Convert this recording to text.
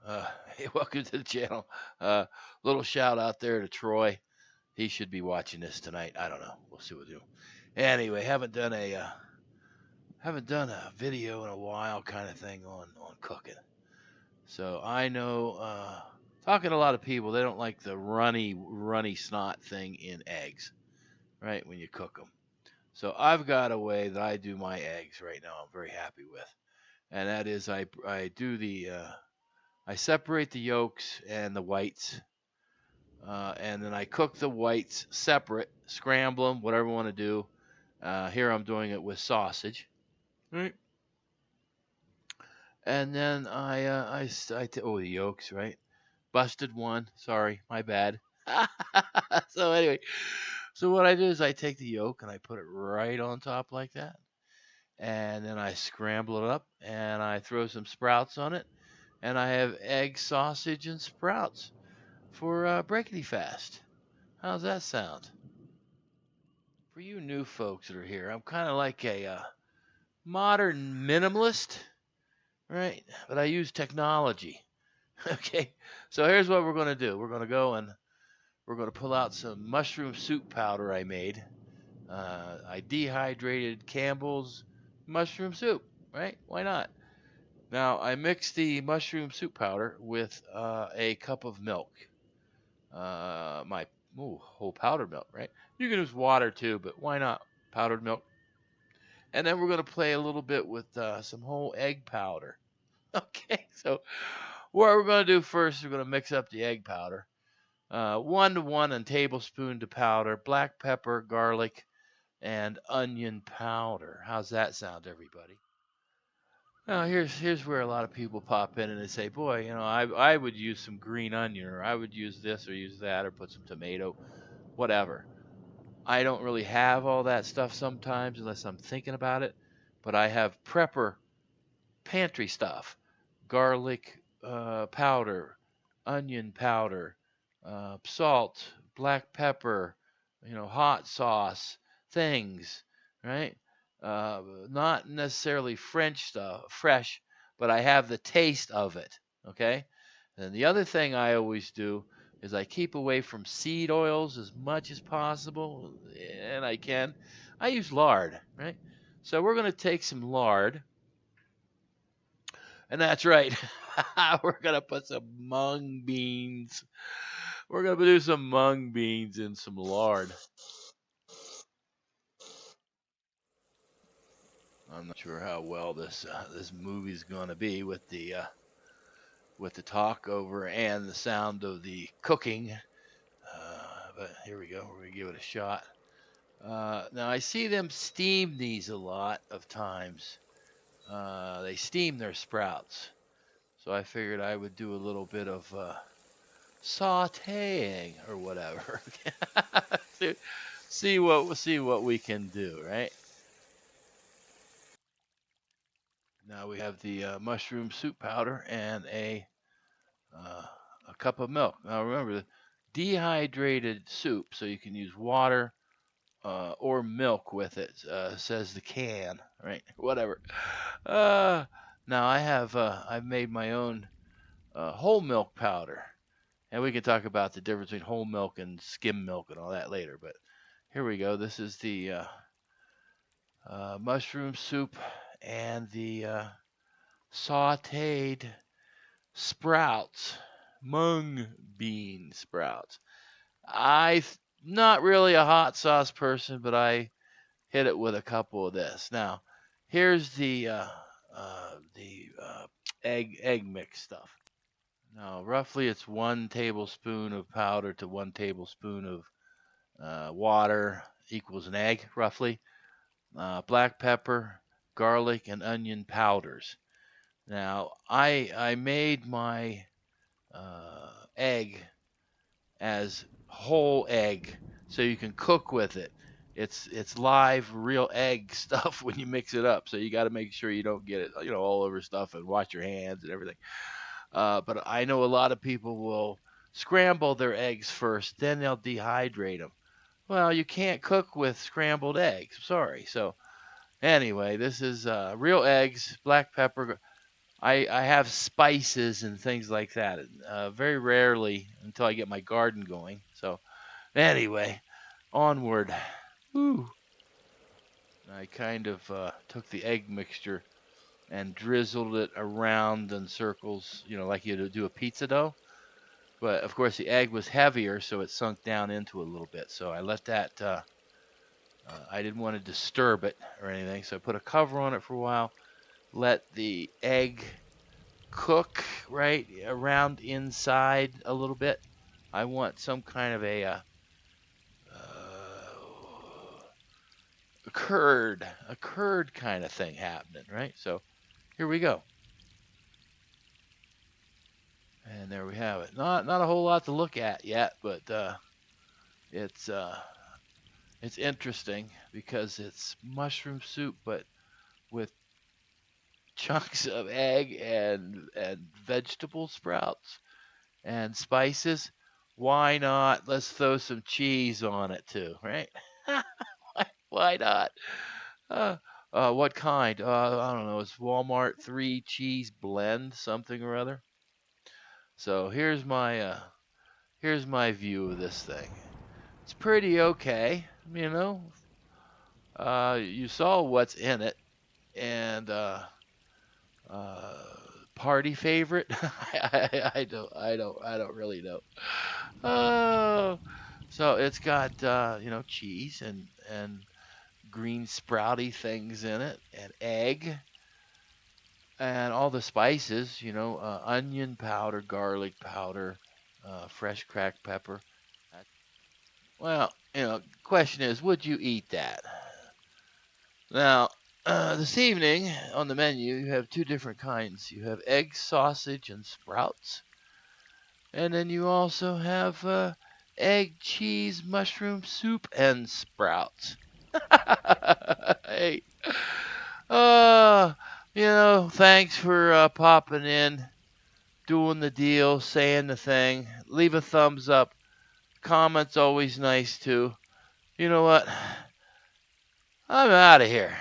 Hey, welcome to the channel. Uh, Little shout out there to Troy. He should be watching this tonight. I don't know. We'll see what we do. Anyway, haven't done a video in a while, kind of thing on cooking. So I know, talking to a lot of people, they don't like the runny snot thing in eggs, right? When you cook them. So I've got a way that I do my eggs right now. I'm very happy with, and that is I do the I separate the yolks and the whites, and then I cook the whites separate, scramble them, whatever I want to do. Here I'm doing it with sausage, right? And then oh, the yolks, right? Busted one. Sorry, my bad. So anyway, so what I do is I take the yolk and I put it right on top like that, and then I scramble it up and I throw some sprouts on it, and I have egg, sausage, and sprouts for breakity fast. How's that sound? For you new folks that are here, I'm kind of like a modern minimalist, right? But I use technology. Okay, so here's what we're going to do. We're going to go and we're going to pull out some mushroom soup powder I made. I dehydrated Campbell's mushroom soup, right? Why not? Now, I mixed the mushroom soup powder with a cup of milk. My whole powdered milk, right? You can use water too, but why not powdered milk? And then we're going to play a little bit with some whole egg powder. Okay, so what we're going to do first, we're going to mix up the egg powder. 1 to 1 and tablespoon to powder, black pepper, garlic, and onion powder. How's that sound, everybody? Now here's where a lot of people pop in and they say, boy, I would use some green onion, or I would use this or use that, or put some tomato, whatever. I don't really have all that stuff sometimes unless I'm thinking about it, but I have prepper pantry stuff: garlic powder, onion powder, salt, black pepper, hot sauce, things, right? Not necessarily French stuff, fresh, but I have the taste of it. Okay. And the other thing I always do is I keep away from seed oils as much as possible, and I can. I use lard, right? So we're going to take some lard, and that's right. We're going to put some mung beans. We're going to do some mung beans in some lard. I'm not sure how well this movie's going to be with the talk over and the sound of the cooking. But here we go. We're going to give it a shot. Now, I see them steam these a lot of times. They steam their sprouts. So I figured I would do a little bit of sauteing or whatever. see what we can do, right? Now we have the mushroom soup powder and a cup of milk. Now remember, dehydrated soup, so you can use water or milk with it. Says the can, right? Whatever. Uh, Now I've made my own whole milk powder, and we can talk about the difference between whole milk and skim milk and all that later. But here we go. This is the mushroom soup and the sautéed sprouts, mung bean sprouts. I'm not really a hot sauce person, but I hit it with a couple of this. Now, here's the egg mix stuff. Now, roughly it's 1 tablespoon of powder to 1 tablespoon of water equals an egg, roughly. Black pepper, garlic, and onion powders. Now, I made my egg as whole egg, so you can cook with it. It's live, real egg stuff when you mix it up. So you got to make sure you don't get it, all over stuff, and wash your hands and everything. But I know a lot of people will scramble their eggs first, then they'll dehydrate them. Well, you can't cook with scrambled eggs. Sorry. So anyway, this is real eggs, black pepper, I have spices and things like that. Very rarely until I get my garden going. So anyway, onward. Woo. I kind of took the egg mixture and drizzled it around in circles, like you do a pizza dough. But of course, the egg was heavier, so it sunk down into a little bit. So I let that. I didn't want to disturb it or anything, so I put a cover on it for a while. Let the egg cook right around inside a little bit. I want some kind of a curd kind of thing happening, right? So here we go, and there we have it. Not a whole lot to look at yet, but it's uh, it's interesting because it's mushroom soup, but with chunks of egg and vegetable sprouts and spices. Why not? Let's throw some cheese on it too, right? Why not? Uh, what kind? I don't know. It's Walmart 3 cheese blend, something or other. So here's my view of this thing. It's pretty okay, you know. You saw what's in it, and uh, party favorite? I don't really know. Oh, so it's got cheese and green sprouty things in it, and egg, and all the spices. Onion powder, garlic powder, fresh cracked pepper. Well, question is, would you eat that? Now, this evening on the menu, you have two different kinds. You have egg, sausage, and sprouts. And then you also have egg, cheese, mushroom soup, and sprouts. Hey, uh, thanks for popping in, doing the deal, saying the thing. Leave a thumbs up. Comments always nice too. You know what? I'm out of here.